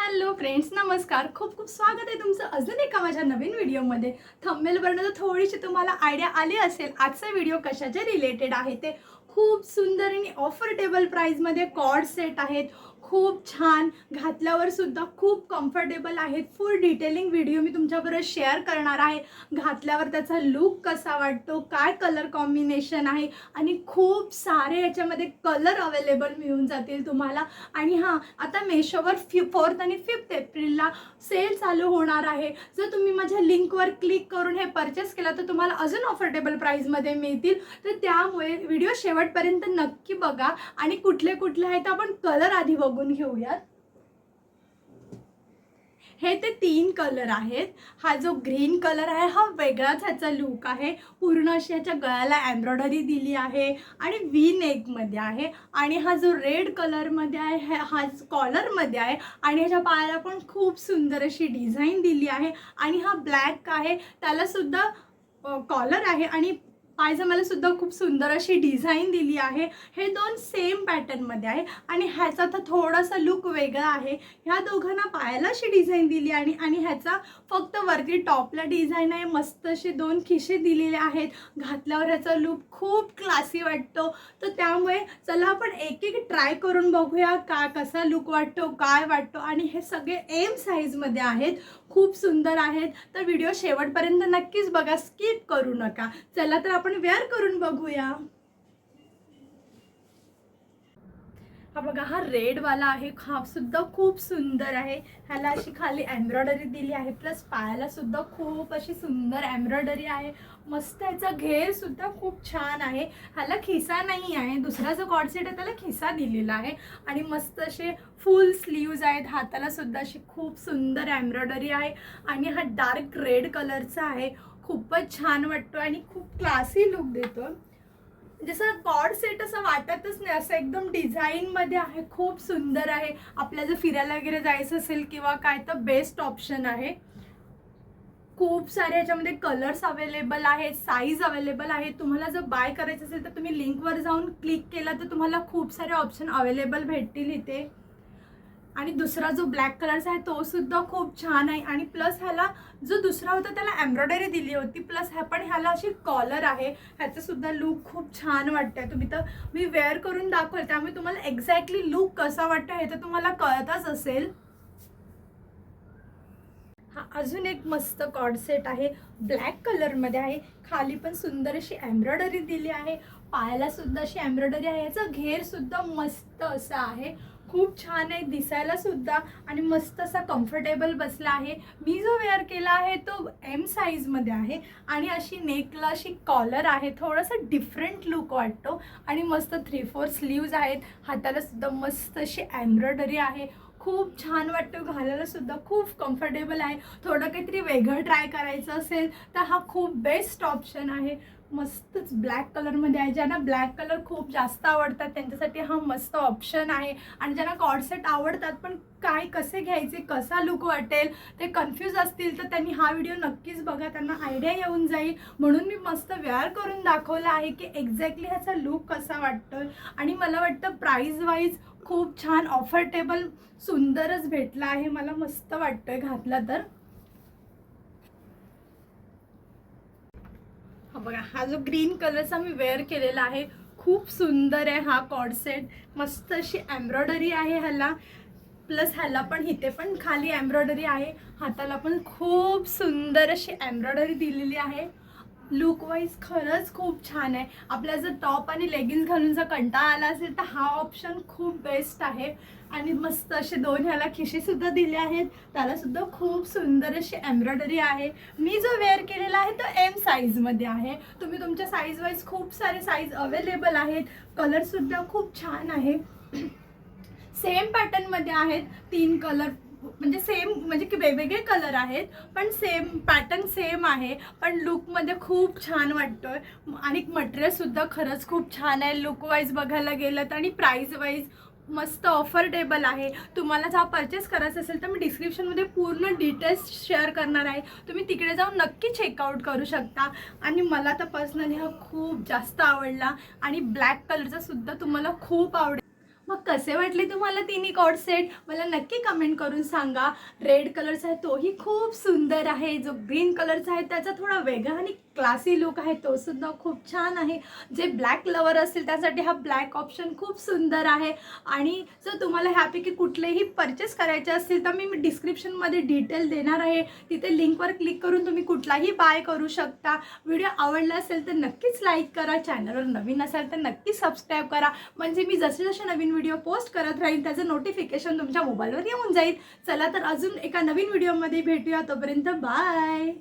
Hello friends, नमस्कार. खूप खूप स्वागत आहे तुमचं अजून एका माझ्या नवीन व्हिडिओमध्ये. थंबनेलवरनं तर थोडीशी तुम्हाला आयडिया आली असेल आजचा व्हिडिओ कशाचे रिलेटेड आहे ते. खूप सुंदर आणि ऑफर्डेबल प्राईजमध्ये कॉर्ड सेट आहेत. खूप छान, घातल्यावर सुद्धा खूप कम्फर्टेबल आहेत. फुल डिटेलिंग व्हिडिओ मी तुमच्याबरोबर शेअर करणार आहे. घातल्यावर त्याचा लुक कसा वाटतो, काय कलर कॉम्बिनेशन आहे आणि खूप सारे याच्यामध्ये कलर अवेलेबल मिळून जातील तुम्हाला. आणि हां, आता मेशोवर 4th आणि 5th एप्रिलला सेल चालू होणार आहे. जर तुम्ही माझ्या लिंकवर क्लिक करून हे परचेस केला तर तुम्हाला अजून ऑफर्डेबल प्राईजमध्ये मिळतील. तर त्यामुळे व्हिडिओ शेवटपर्यंत नक्की बघा आणि कुठले कुठले आहेत आपण कलर आधी बघून घेऊयात. हे ते 3 कलर आहेत. हा जो ग्रीन कलर आहे हा वेगळाच ह्याचा लुक आहे. पूर्ण अशी ह्याच्या गळ्याला एम्ब्रॉयडरी दिली आहे आणि व्ही नेकमध्ये आहे. आणि हा जो रेड कलरमध्ये आहे हा कॉलरमध्ये आहे आणि ह्याच्या पायाला पण खूप सुंदर अशी डिझाईन दिली आहे. आणि हा ब्लॅक आहे, त्याला सुद्धा कॉलर आहे आणि पायजमाला सुद्धा खूप सुंदर अशी डिझाईन दिली आहे. हे 2 सेम पॅटर्नमध्ये आहे आणि ह्याचा तर थोडासा लुक वेगळा आहे. ह्या दोघांना पायाला अशी डिझाईन दिली आणि आणि ह्याचा फक्त वरती टॉपला डिझाईन आहे. मस्त असे 2 खिसे दिलेले आहेत. घातल्यावर ह्याचा लुक खूप क्लासी वाटतो. तर त्यामुळे चला आपण एक एक ट्राय करून बघूया कसा लुक वाटतो, काय वाटतो. आणि हे सगळे एम साईजमध्ये आहेत. खूप सुंदर आहेत. तर व्हिडिओ शेवटपर्यंत नक्कीच बघा, स्किप करू नका. चला तर आपण वेअर करून बघूया. हा बघा, हा रेडवाला आहे. हा सुद्धा खूप सुंदर आहे. ह्याला अशी खाली एम्ब्रॉयडरी दिली आहे, प्लस पायाला सुद्धा खूप अशी सुंदर एम्ब्रॉयडरी आहे. मस्त ह्याचा घेर सुद्धा खूप छान आहे. ह्याला खिसा नाही आहे. दुसरा जो कॉर्ड सेट आहे त्याला खिसा दिलेला आहे. आणि मस्त असे फुल स्लीव्ज आहेत. हाताला सुद्धा अशी खूप सुंदर एम्ब्रॉयडरी आहे. आणि हा डार्क रेड कलरचा आहे. खूपच छान वाटतो आणि खूप क्लासी लुक देतो. जसं कॉर्ड सेट असं वाटतच नाही, असं एकदम डिझाईनमध्ये आहे. खूप सुंदर आहे. आपल्याला जर फिरायला वगैरे जायचं असेल किंवा काय तर बेस्ट ऑप्शन आहे. खूप सारे ह्याच्यामध्ये कलर्स अवेलेबल आहेत, साईज अवेलेबल आहे. तुम्हाला जर बाय करायचं असेल तर तुम्ही लिंकवर जाऊन क्लिक केला तर तुम्हाला खूप सारे ऑप्शन अवेलेबल भेटतील इथे. आणि दुसरा जो ब्लॅक कलरचा आहे तो सुद्धा खूप छान आहे. आणि प्लस ह्याला जो दुसरा होता त्याला एम्ब्रॉयडरी दिली होती, प्लस ह्याला अशी कॉलर आहे. ह्याचं सुद्धा लुक खूप छान वाटतंय. तुम्ही तर मी वेअर करून दाखवलं त्यामुळे तुम्हाला एक्झॅक्टली लुक कसा वाटतं हे तर तुम्हाला कळतच असेल. हा अजून एक मस्त कॉर्ड सेट आहे. ब्लॅक कलरमध्ये आहे. खाली पण सुंदर अशी एम्ब्रॉयडरी दिली आहे. पायाला सुद्धा अशी एम्ब्रॉयडरी आहे. याचा घेर सुद्धा मस्त असा आहे. खूप छान आहे दिसायला सुद्धा आणि मस्त असा कम्फर्टेबल बसला आहे. मी जो वेअर केला आहे तो एम साईजमध्ये आहे. आणि अशी नेकला अशी कॉलर आहे. थोडंसं डिफरंट लुक वाटतो. आणि मस्त 3/4 स्लीव्ज आहेत. हाताला सुद्धा मस्त अशी एम्ब्रॉयडरी आहे. खूप छान वाटतं, घालायला सुद्धा खूप कम्फर्टेबल आहे. थोडं काहीतरी वेगळं ट्राय करायचं असेल तर हा खूप बेस्ट ऑप्शन आहे. मस्तच ब्लॅक कलरमध्ये आहे. ज्यांना ब्लॅक कलर खूप जास्त आवडतात त्यांच्यासाठी हा मस्त ऑप्शन आहे. आणि ज्यांना कॉर्ड सेट आवडतात पण काय कसे घ्यायचे, कसा लुक वाटेल ते कन्फ्यूज असतील तर त्यांनी हा व्हिडिओ नक्कीच बघा, त्यांना आयडिया येऊन जाईल. म्हणून मी मस्त वेअर करून दाखवलं आहे की एक्झॅक्टली ह्याचा लुक कसा वाटतो. आणि मला वाटतं प्राईज वाईज खूप छान ऑफर्डेबल सुंदरच भेटला आहे. मला मस्त वाटतंय घातला तर. हा बघा, हा जो ग्रीन कलरचा मी वेअर केलेला आहे खूप सुंदर आहे हा कॉर्ड सेट. मस्त अशी एम्ब्रॉयडरी आहे ह्याला, प्लस ह्याला पण इथे पण खाली एम्ब्रॉयडरी आहे. हाताला पण खूप सुंदर अशी एम्ब्रॉयडरी दिलेली आहे. लुक वाईज खरंच खूप छान आहे. आपल्याला जर टॉप आणि लेगिन्स घालून जर कंटाळा आला असेल तर हा ऑप्शन खूप बेस्ट आहे. आणि मस्त असे 2 ह्याला खिसे सुद्धा दिले आहेत. त्याला सुद्धा खूप सुंदर अशी एम्ब्रॉयडरी आहे. मी जो वेअर केलेला आहे तो एम साईजमध्ये आहे. तुम्ही तुमच्या साईज वाईज खूप सारे साईज अवेलेबल आहेत. कलर सुद्धा खूप छान आहे. सेम पॅटर्नमध्ये आहेत 3 कलर, म्हणजे सेम म्हणजे की वेगवेगळे कलर आहेत पण सेम पॅटर्न सेम आहे. पण लुकमध्ये खूप छान वाटतोय. आणि मटेरियल सुद्धा खरंच खूप छान आहे लुक वाईज बघायला गेलं तर. आणि प्राईस वाईज मस्त ऑफर्डेबल आहे. तुम्हाला जर परचेस करायचं असेल तर मी डिस्क्रिप्शनमध्ये पूर्ण डिटेल्स शेअर करणार आहे. तुम्ही तिकडे जाऊन नक्की चेकआउट करू शकता. आणि मला तर पर्सनली हा खूप जास्त आवडला. आणि ब्लॅक कलरचा सुद्धा तुम्हाला खूप आवडेल. मग कसे वाटले तुम्हाला तिन्ही कॉर्ड सेट मला नक्की कमेंट करून सांगा. रेड कलरचा आहे तोही खूप सुंदर आहे. जो ग्रीन कलरचा आहे त्याचा थोडा वेगळा आणि क्लासी लुक आहे तो सुद्धा खूप छान आहे. जे ब्लॅक लवर असतील त्यासाठी हा ब्लॅक ऑप्शन खूप सुंदर आहे. आणि जर तुम्हाला ह्यापैकी कुठलेही परचेस करायचे असतील तर मी डिस्क्रिप्शनमध्ये डिटेल देणार आहे. तिथे लिंकवर क्लिक करून तुम्ही कुठलाही बाय करू शकता. व्हिडिओ आवडला असेल तर नक्कीच लाईक करा. चॅनलवर नवीन असाल तर नक्की सबस्क्राईब करा. म्हणजे मी जसे जसे नवीन व्हिडिओ पोस्ट करत राहील त्याचं नोटिफिकेशन तुमच्या मोबाईलवर येऊन जाईल. चला तर अजून एका नवीन व्हिडिओमध्ये भेटूया. तोपर्यंत बाय.